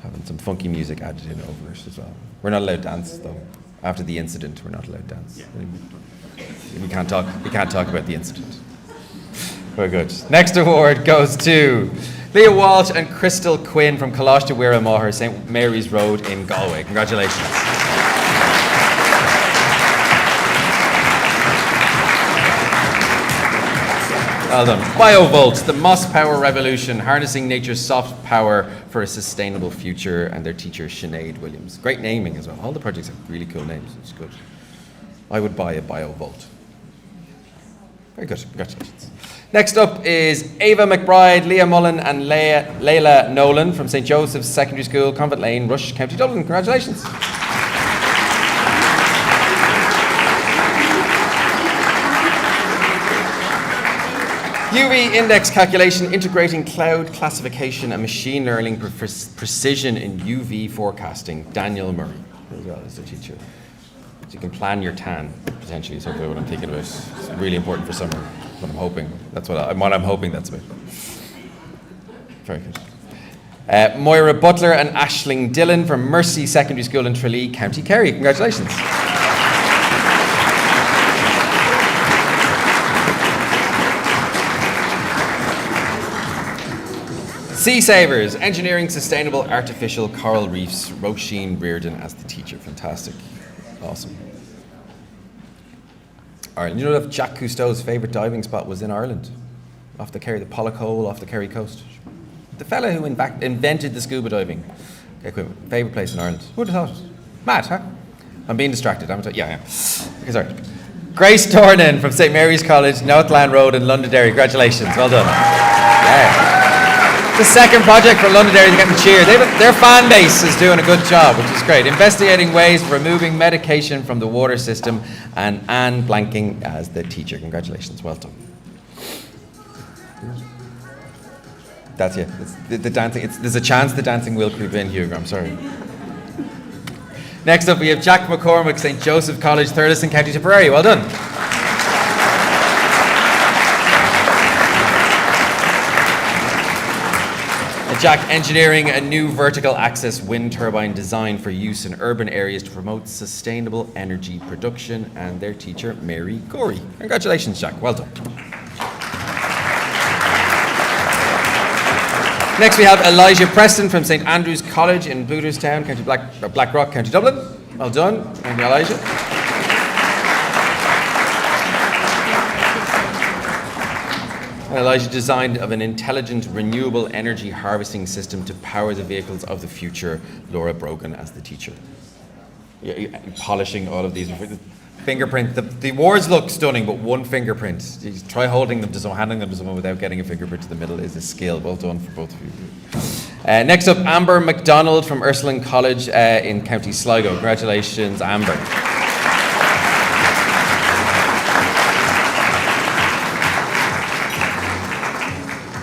Having some funky music added in over it as well. We're not allowed to dance, though. After the incident, we're not allowed to dance. Yeah. We can't talk about the incident. Very good. Next award goes to Leah Walsh and Crystal Quinn from Kalash Wira Maher, St. Mary's Road in Galway. Congratulations. Well done. BioVolt, the Moss Power Revolution, harnessing nature's soft power for a sustainable future, and their teacher, Sinead Williams. Great naming as well. All the projects have really cool names. It's good. I would buy a BioVolt. Very good. Congratulations. Next up is Ava McBride, Leah Mullen, and Layla Nolan from St. Joseph's Secondary School, Convent Lane, Rush, County Dublin. Congratulations. UV index calculation, integrating cloud classification and machine learning for precision in UV forecasting. Daniel Murray, as well as the teacher. So you can plan your tan, potentially, is what I'm thinking about. It's really important for summer, what I'm hoping. That's what I'm hoping that's about. Very good. Moira Butler and Aisling Dillon from Mercy Secondary School in Tralee, County Kerry. Congratulations. Sea Savers, Engineering Sustainable Artificial Coral Reefs, Roisin Reardon as the teacher. Fantastic. Awesome. Ireland. You know that Jacques Cousteau's favourite diving spot was in Ireland? Off the Kerry, the Pollacole, off the Kerry coast. The fella who invented the scuba diving equipment. Favourite place in Ireland. Who would have thought? Mad, huh? I'm being distracted. Yeah. Okay, sorry. Grace Tornan from St Mary's College, Northland Road in Londonderry. Congratulations. Well done. Yeah. The second project for Londonderry is getting cheered. Their fan base is doing a good job, which is great. Investigating ways of removing medication from the water system, and Anne Blanking as the teacher. Congratulations, well done. That's it. The dancing. There's a chance the dancing will creep in, Hugo. I'm sorry. Next up, we have Jack McCormick, St Joseph College, Thurles, County Tipperary. Well done. Jack engineering a new vertical axis wind turbine designed for use in urban areas to promote sustainable energy production, and their teacher, Mary Gorey. Congratulations, Jack. Well done. Next, we have Elijah Preston from St Andrew's College in Booterstown, County Blackrock, County Dublin. Well done. Thank you, Elijah. Elijah designed of an intelligent, renewable energy harvesting system to power the vehicles of the future. Laura Brogan as the teacher. Polishing all of these. Fingerprint. The awards look stunning, but one fingerprint. You try handing them to someone without getting a fingerprint to the middle is a skill. Well done for both of you. Next up, Amber MacDonald from Ursuline College in County Sligo. Congratulations, Amber.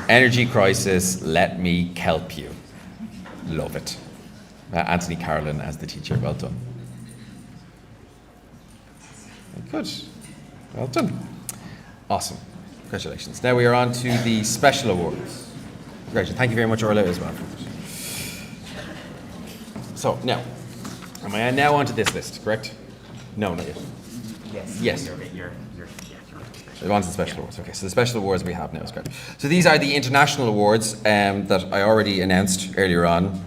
Energy crisis, let me kelp you. Love it. Anthony Carolyn as the teacher, well done. Good, well done. Awesome, congratulations. Now we are on to the special awards. Congratulations, thank you very much, Orla, as well. So, now, am I now onto this list, correct? No, not yet. Yes. We're on to the special awards. Okay, so the special awards we have now is great. So these are the international awards that I already announced earlier on,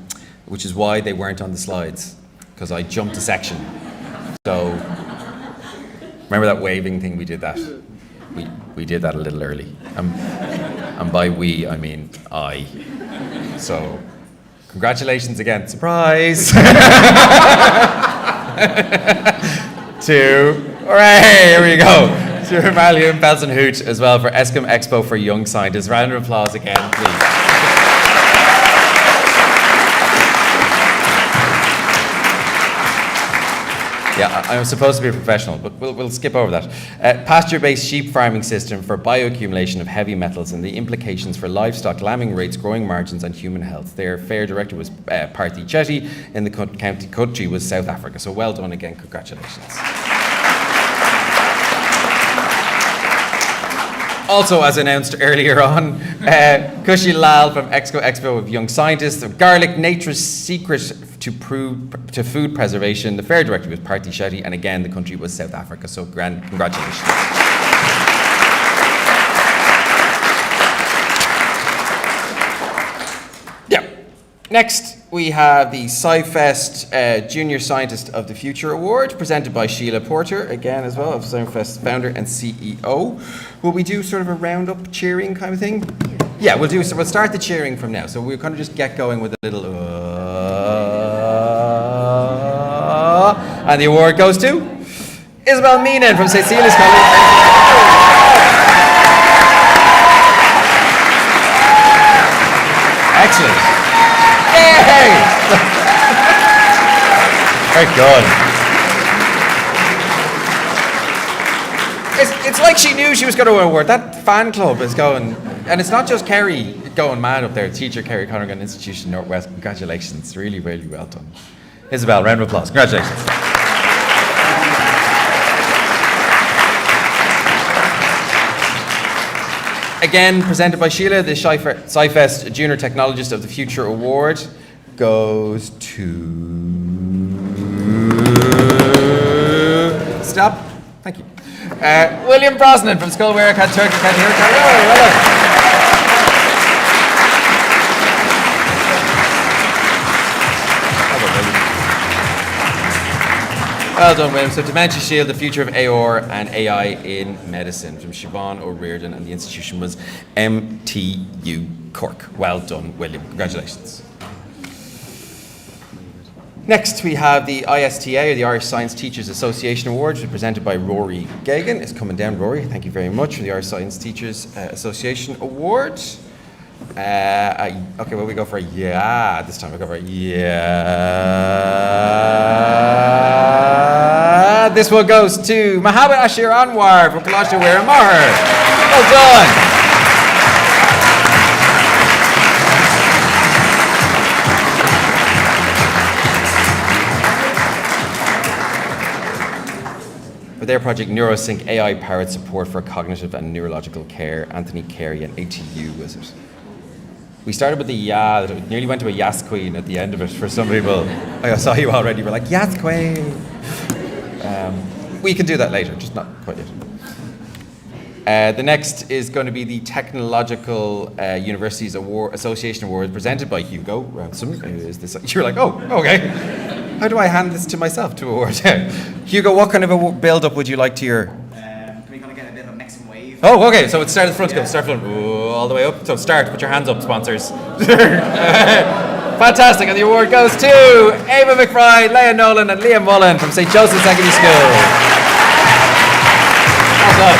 which is why they weren't on the slides, because I jumped a section. So remember that waving thing we did that? We did that a little early. And by we, I mean I. So congratulations again. Surprise! Hooray, here we go. To Marlion Belsenhoot as well for Eskom Expo for Young Scientists. Round of applause again, please. Yeah, I'm supposed to be a professional, but we'll skip over that. Pasture-based sheep farming system for bioaccumulation of heavy metals and the implications for livestock, lambing rates, growing margins and human health. Their fair director was Parthy Chetty, in the country was South Africa. So well done again, congratulations. Also, as announced earlier on, Kushi Lal from Expo of Young Scientists, Garlic, Nature's Secret to Food Preservation. The fair director was Parthy Chetty, and again, the country was South Africa. So, grand congratulations. Yeah. Next, we have the SciFest Junior Scientist of the Future Award, presented by Sheila Porter, again as well, of SciFest founder and CEO. Will we do sort of a round-up cheering kind of thing? Yeah, we'll start the cheering from now. So we'll kind of just get going with a little and the award goes to Isabel Meenan from St. Celia's College. Excellent. Yay! Very good. It's like she knew she was going to win an award. That fan club is going, and it's not just Kerry going mad up there. Teacher Kerry Connergan, Institution Northwest. Congratulations, really, really well done. Isabel, round of applause. Congratulations. Again, presented by Sheila, the SciFest Junior Technologist of the Future Award goes to... Stop. Thank you. William Brosnan from Skullware, Turkey County. Well done, William. So Dementia Shield, the future of AR and AI in medicine from Siobhan O'Riordan, and the institution was MTU Cork. Well done, William. Congratulations. Next, we have the ISTA, or the Irish Science Teachers Association Award, which is presented by Rory Gagan. It's coming down, Rory. Thank you very much for the Irish Science Teachers Association Award. Okay, well, we go for a yeah this time. We go for a yeah. This one goes to Mohammed Ashir Anwar from Colossia Weir Maher. Well done. For their project NeuroSync AI-powered support for cognitive and neurological care, Anthony Carey and ATU was it? We started with the yeah, it nearly went to a Yas Queen at the end of it for some people. I saw you already, we're like, Yas Queen. We can do that later, just not quite yet. The next is going to be the Technological Universities Award, Association Award presented by Hugo Ransom. You're like, oh, okay. How do I hand this to myself to award? Hugo, what kind of a build-up would you like to your... Can we kind of get a bit of a mixing wave? Oh, okay, so it's start at the front, go. Start front, all the way up. So start, put your hands up, sponsors. Fantastic, and the award goes to Ava McBride, Leah Nolan, and Liam Mullen from St. Joseph's Secondary School. Well done.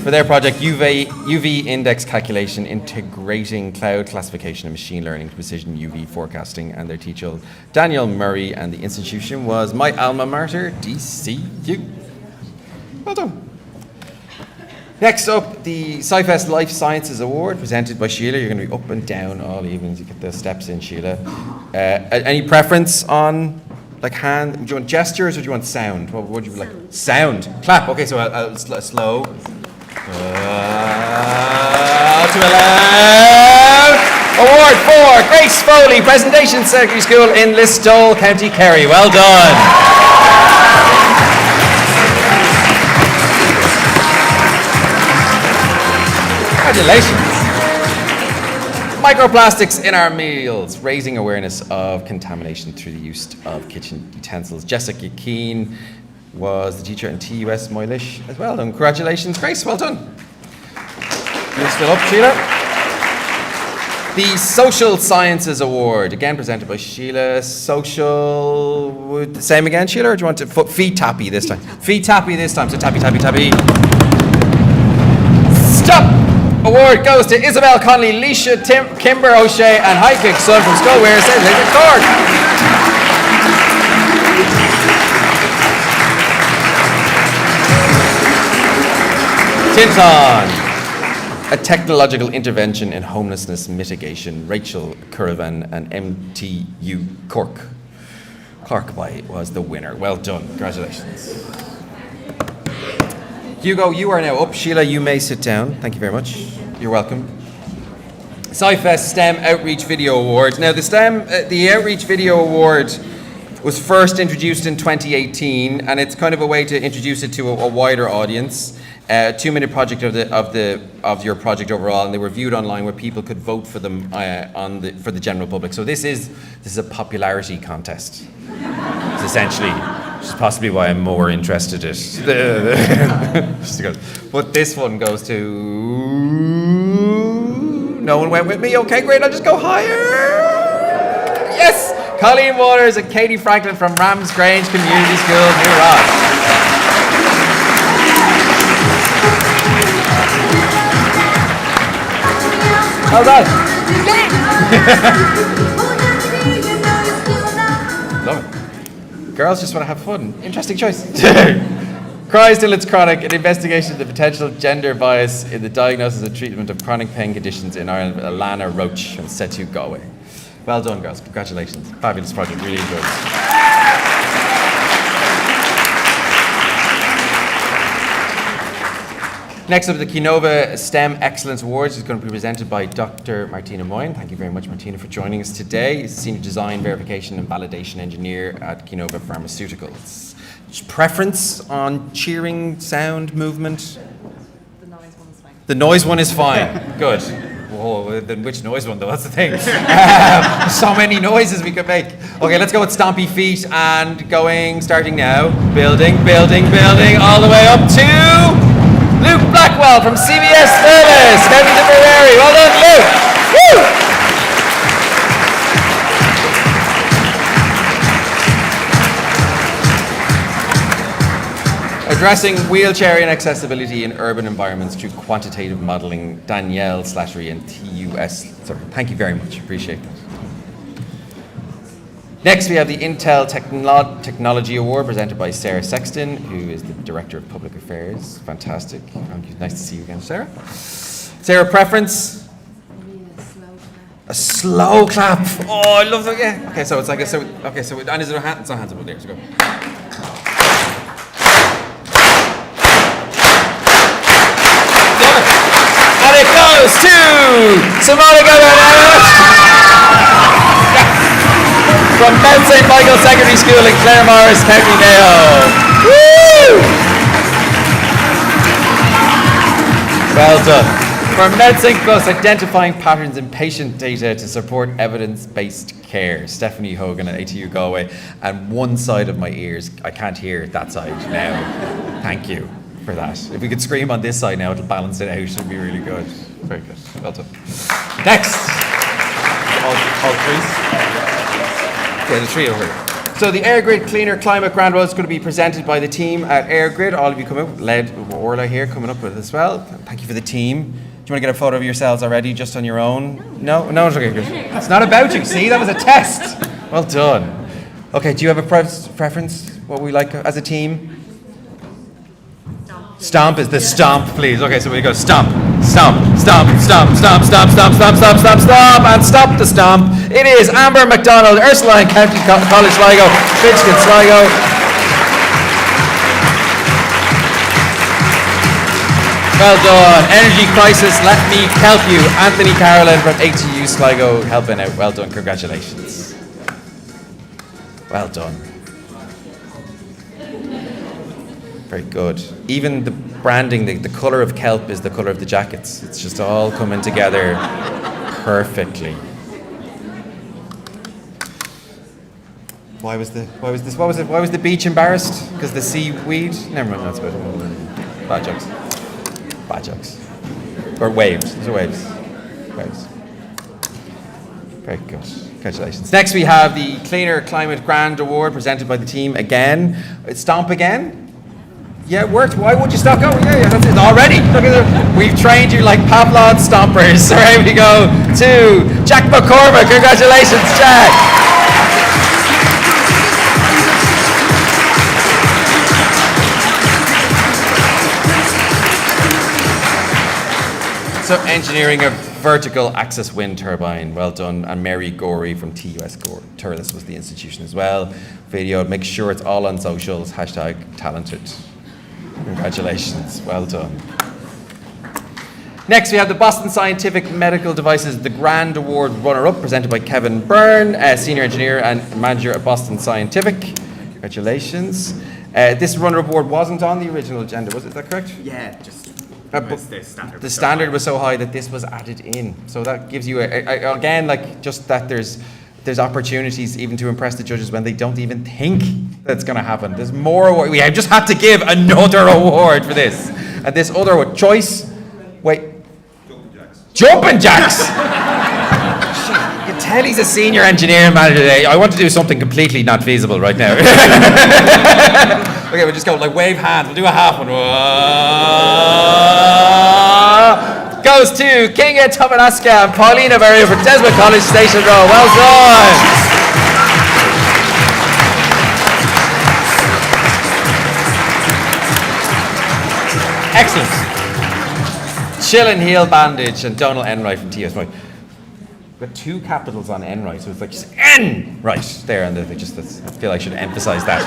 For their project, UV index calculation, integrating cloud classification and machine learning to precision UV forecasting, and their teacher, Daniel Murray, and the institution was my alma mater, DCU. Well done. Next up, the SciFest Life Sciences Award, presented by Sheila. You're going to be up and down all evenings. You get the steps in, Sheila. Any preference on, like, hand? Do you want gestures or do you want sound? What would you like? Sound. Clap. Okay, so I'll slow. To a loud. Award for Grace Foley, Presentation Secondary School in Listowel, County Kerry. Well done. Congratulations. Microplastics in our meals, raising awareness of contamination through the use of kitchen utensils. Jessica Keane was the teacher in TUS Moylish as well. And congratulations, Grace, well done. You're still up, Sheila. The Social Sciences Award, again presented by Sheila. Social, same again, Sheila, or do you want to feet tappy this time? Feet tappy this time, so tappy, tappy, tappy. Stop! Award goes to Isabel Connolly, Leisha Kimber O'Shea, and Heikik Son from Skullware, St. David Cork. Tinton, a technological intervention in homelessness mitigation, Rachel Curran and MTU Cork. Clarkby was the winner. Well done. Congratulations. Hugo, you are now up. Sheila, you may sit down. Thank you very much. You're welcome. SciFest STEM Outreach Video Award. Now, the Outreach Video Award was first introduced in 2018, and it's kind of a way to introduce it to a wider audience. 2-minute project of your project overall, and they were viewed online where people could vote for them for the general public. So this is a popularity contest. It's essentially, which is possibly why I'm more interested in it. But this one goes to. No one went with me. Okay, great. I'll just go higher. Yes, Colleen Waters and Katie Franklin from Ramsgrange Community School, New Ross. Well done. Girls just want to have fun. Interesting choice. Cries till it's chronic, an investigation of the potential gender bias in the diagnosis and treatment of chronic pain conditions in Ireland with Alana Roach from Setu Galway. Well done, girls. Congratulations. Fabulous project. Really enjoyed it. Next up, the Kinova STEM Excellence Awards is going to be presented by Dr. Martina Moyne. Thank you very much, Martina, for joining us today. Senior Design, Verification and Validation Engineer at Kinova Pharmaceuticals. Preference on cheering, sound, movement? The noise one is fine. The noise one is fine. Good. Whoa, then which noise one though? That's the thing. So many noises we could make. Okay, let's go with stompy feet and going, starting now. Building, all the way up to Luke Blackwell from CBS Service. County Tipperary. Well done, Luke. Woo! Addressing wheelchair inaccessibility in urban environments through quantitative modelling, Danielle Slattery and TUS. Sorry, thank you very much, appreciate that. Next, we have the Intel Technology Award presented by Sarah Sexton, who is the Director of Public Affairs. Fantastic. Nice to see you again, Sarah. Sarah, preference? Maybe a slow clap. A slow clap. Oh, I love that. Yeah. Okay, so it's like and is it it's not hands up there, so go. And it goes to Simona Gavanero from Mount St. Michael Secondary School in Claremorris, County Mayo. Woo! Well done. For MedSync Plus, identifying patterns in patient data to support evidence-based care. Stephanie Hogan at ATU Galway. And one side of my ears, I can't hear that side now. Thank you for that. If we could scream on this side now, it'll balance it out. It'll be really good. Very good. Well done. Next. All three? Yeah, the three over here. So the AirGrid Cleaner Climate Grand Road is going to be presented by the team at AirGrid. All of you come up, led Orla here, coming up with it as well. Thank you for the team. Do you want to get a photo of yourselves already, just on your own? No? No? Okay, good. It's not about you, see? That was a test. Well done. Okay, do you have a preference? What we like as a team? Stomp is the stomp, please. Okay, so we go stomp, stomp, stomp, stomp, stomp, stomp, stomp, stomp, stomp, stomp, stomp, and stop the stomp. It is Amber MacDonald, Ursuline County College Sligo, Fitchkin Sligo. Well done. Energy crisis, let me help you. Anthony Carolyn from ATU Sligo helping out. Well done, congratulations. Well done. Very good. Even the branding, the colour of kelp is the colour of the jackets. It's just all coming together perfectly. Why was the beach embarrassed? Because the seaweed? Never mind, that's about it. Bad jokes. Bad jokes. Or waves. Those are waves. Waves. Very good. Congratulations. Next we have the Cleaner Climate Grand Award presented by the team again. Stomp again? Yeah, it worked. Why would you stop going? Yeah, that's it. Already. Look at it. We've trained you like Pavlov stompers. So here we go to Jack McCormick. Congratulations, Jack. So engineering a vertical axis wind turbine, well done. And Mary Gorey from TUS Turles was the institution as well. Video, make sure it's all on socials, #talented. Congratulations, well done. Next we have the Boston Scientific Medical Devices, the Grand Award runner-up, presented by Kevin Byrne, Senior Engineer and Manager at Boston Scientific. Congratulations. This runner-up award wasn't on the original agenda, was it? Is that correct? Yeah, just the standard was so high that this was added in. So that gives you, again, like just that there's opportunities even to impress the judges when they don't even think that's going to happen. There's more. We have just had to give another award for this. And this other choice, wait. Jumping Jacks. You can tell he's a senior engineering manager today. I want to do something completely not feasible right now. Okay, we'll just go like wave hands. We'll do a half one. Goes to Kinga Tomanaska and Paulina Berry from Desmond College Station Row. Well done. Chill and Heel Bandage and Donald Enright from TS. Right. We've got two capitals on Enright, so it's like just N right there, and I feel I should emphasize that.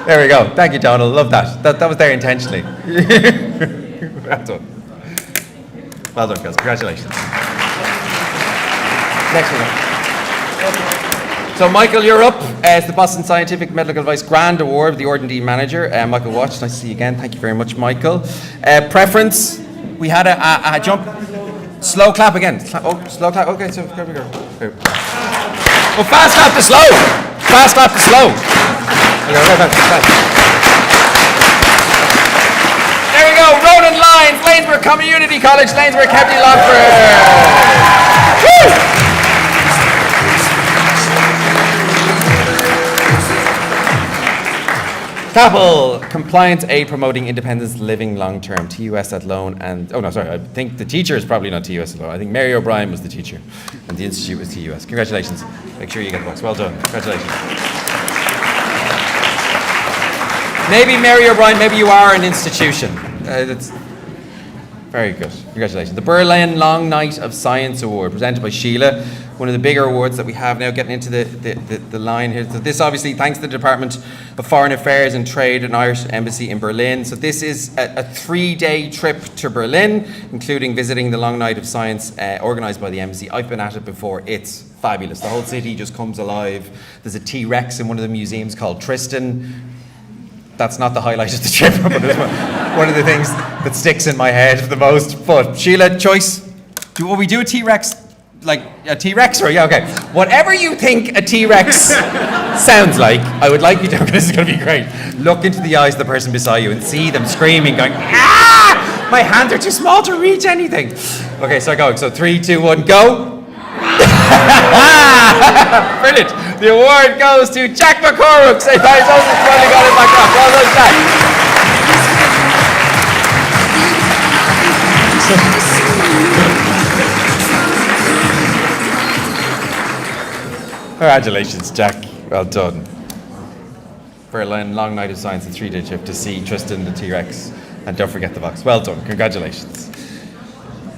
There we go. Thank you, Donald. Love that. That was there intentionally. Well done. Well done, guys. Congratulations. Next one. So, Michael, you're up. It's the Boston Scientific Medical Advice Grand Award, the R&D Manager. Michael Watch, nice to see you again. Thank you very much, Michael. Preference, we had a jump. Slow clap again. Slow clap. Okay, so here we go. Oh, fast clap to slow. Fast clap to slow. There we go. Ronan Lyons, Lanesborough Community College, Lanesborough, County Loughborough. Woo! Capel, Compliance Aid Promoting Independence Living Long Term, TUS at Loan, and, oh no, sorry, I think the teacher is probably not TUS at Loan. I think Mary O'Brien was the teacher, and the institute was TUS. Congratulations. Make sure you get the box. Well done. Congratulations. Maybe Mary O'Brien, maybe you are an institution. That's very good. Congratulations. The Berlin Long Night of Science Award, presented by Sheila. One of the bigger awards that we have now, getting into the line here. So this obviously thanks to the Department of Foreign Affairs and Trade and Irish Embassy in Berlin. So this is a 3-day trip to Berlin, including visiting the Long Night of Science organised by the Embassy. I've been at it before. It's fabulous. The whole city just comes alive. There's a T-Rex in one of the museums called Tristan. That's not the highlight of the trip, but it's one of the things that sticks in my head the most. But Sheila, choice. Will we do a T-Rex? Like a T-Rex, or yeah, okay. Whatever you think a T-Rex sounds like, I would like you to, this is going to be great. Look into the eyes of the person beside you and see them screaming, going, ah! My hands are too small to reach anything. Okay, so go. So 3, 2, 1, go. Brilliant. The award goes to Jack McCormick. Say thanks. Finally got it back up. Well done, Jack. Congratulations, Jack. Well done. Berlin, long night of science and 3-day trip to see Tristan the T-Rex. And don't forget the box. Well done. Congratulations.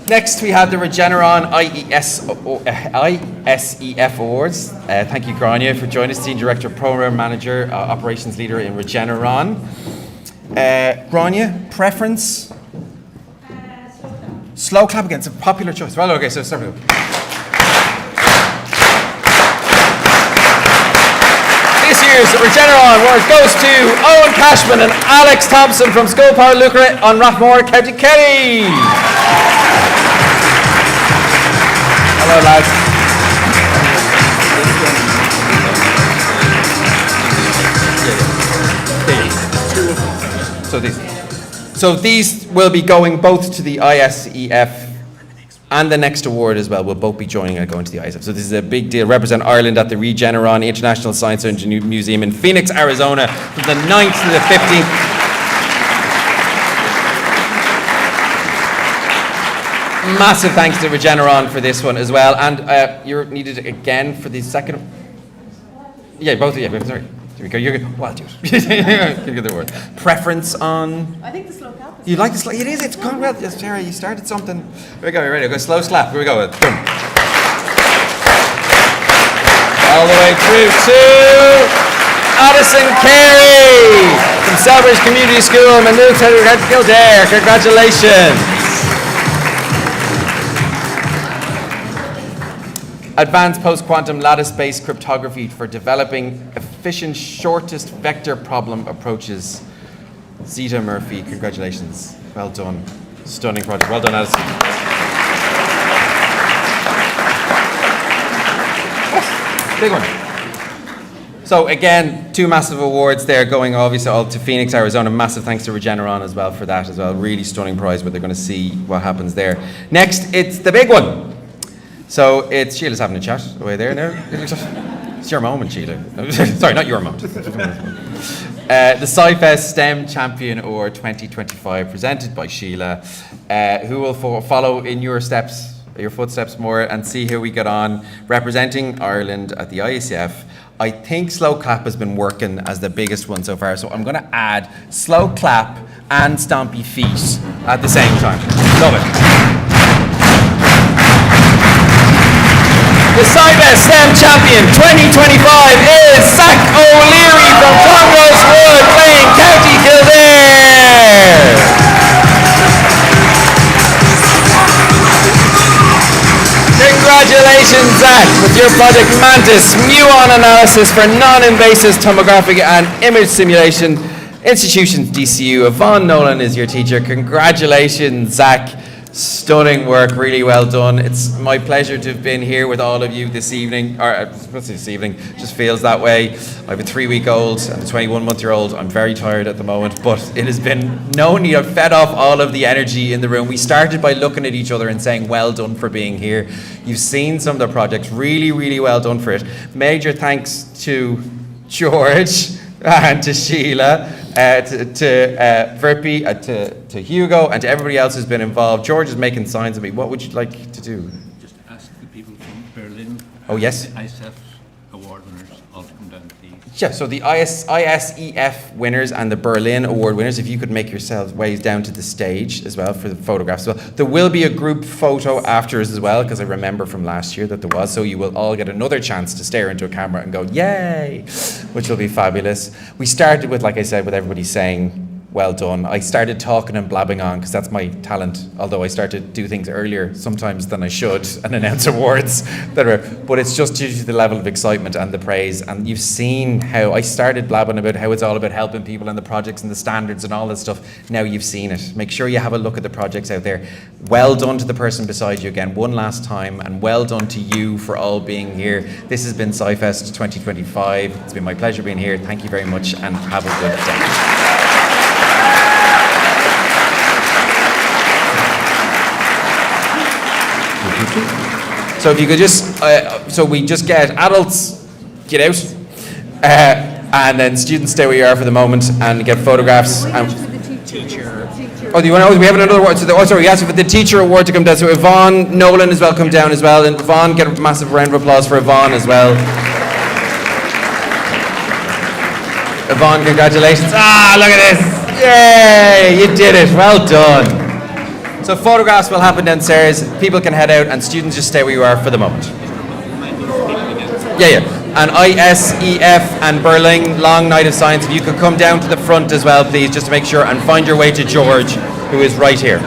Next, we have the Regeneron ISEF Awards. Thank you, Grania, for joining us. Senior Director, Program Manager, Operations Leader in Regeneron. Grania, preference? Slow clap again. It's a popular choice. Well, okay, so start with you. This year's Regeneron Award goes to Owen Cashman and Alex Thompson from School Power Lucre on Rathmore, County Kerry. Hello, lads. So these will be going both to the ISEF and the next award as well. We'll both be joining and going to the ISEF. So this is a big deal. Represent Ireland at the Regeneron International Science and Engineering Museum in Phoenix, Arizona, from the 9th to the 15th. Massive thanks to Regeneron for this one as well. And you're needed again for the second. Yeah, both of you. Sorry. Here we go. You're good. Well, do it. Give you the word. Preference on. I think the slow clap is You like the slow? It is. It's gone well. Yes, Sarah, you started something. Here we go. You ready? Go slow slap. Here we go. Boom. All the way through to Addison Carey from Selbridge Community School, Maynooth, Kildare. Congratulations. Advanced post-quantum lattice-based cryptography for developing efficient shortest vector problem approaches. Zeta Murphy, congratulations. Well done. Stunning project. Well done, Addison. Big one. So again, 2 massive awards there going obviously all to Phoenix, Arizona. Massive thanks to Regeneron as well for that as well. Really stunning prize, but they're going to see what happens there. Next, it's the big one. So it's Sheila's having a chat away there now. It's your moment, Sheila. Sorry, not your moment. The SciFest STEM Champion Award 2025, presented by Sheila. Who will follow in your steps, your footsteps more and see how we get on representing Ireland at the IACF. I think slow clap has been working as the biggest one so far, so I'm going to add slow clap and stompy feet at the same time. Love it. The SciFest STEM Champion 2025 is Zach O'Leary from Clongowes Wood, playing County Kildare. Congratulations, Zach, with your project Mantis, muon analysis for non-invasive tomographic and image simulation. Institutions DCU. Yvonne Nolan is your teacher. Congratulations, Zach. Stunning work, really well done. It's my pleasure to have been here with all of you this evening, or this evening, just feels that way. I have a 3-week-old and a 21-month-year-old. I'm very tired at the moment, but it has been no need. I've fed off all of the energy in the room. We started by looking at each other and saying, well done for being here. You've seen some of the projects, really, really well done for it. Major thanks to George and to Sheila, to Verpi, to Hugo, and to everybody else who's been involved. George is making signs at me. What would you like to do? Just ask the people from Berlin. Oh, yes. The ISEF award winners all to come down, please. Yeah, so the ISEF winners and the Berlin Award winners, if you could make yourselves ways down to the stage as well for the photographs as well. There will be a group photo afterwards as well, because I remember from last year that there was, so you will all get another chance to stare into a camera and go, yay, which will be fabulous. We started with, like I said, with everybody saying, well done. I started talking and blabbing on because that's my talent, although I start to do things earlier sometimes than I should and announce awards but it's just due to the level of excitement and the praise. And you've seen how I started blabbing about how it's all about helping people and the projects and the standards and all that stuff. Now you've seen it. Make sure you have a look at the projects out there. Well done to the person beside you again one last time, and well done to you for all being here. This has been SciFest 2025. It's been my pleasure being here. Thank you very much and have a good day. So if you could just, so we just get adults, get out, and then students stay where you are for the moment and get photographs. Teacher. Oh, do you want to, we have another award, so sorry, we asked for the teacher award to come down, so Yvonne Nolan as well come down as well, and Yvonne, get a massive round of applause for Yvonne as well. Yvonne, congratulations. Ah, look at this. Yay, you did it, well done. So photographs will happen downstairs, people can head out, and students just stay where you are for the moment. Yeah. And ISEF and Berlin, long night of science, if you could come down to the front as well, please, just to make sure, and find your way to George, who is right here.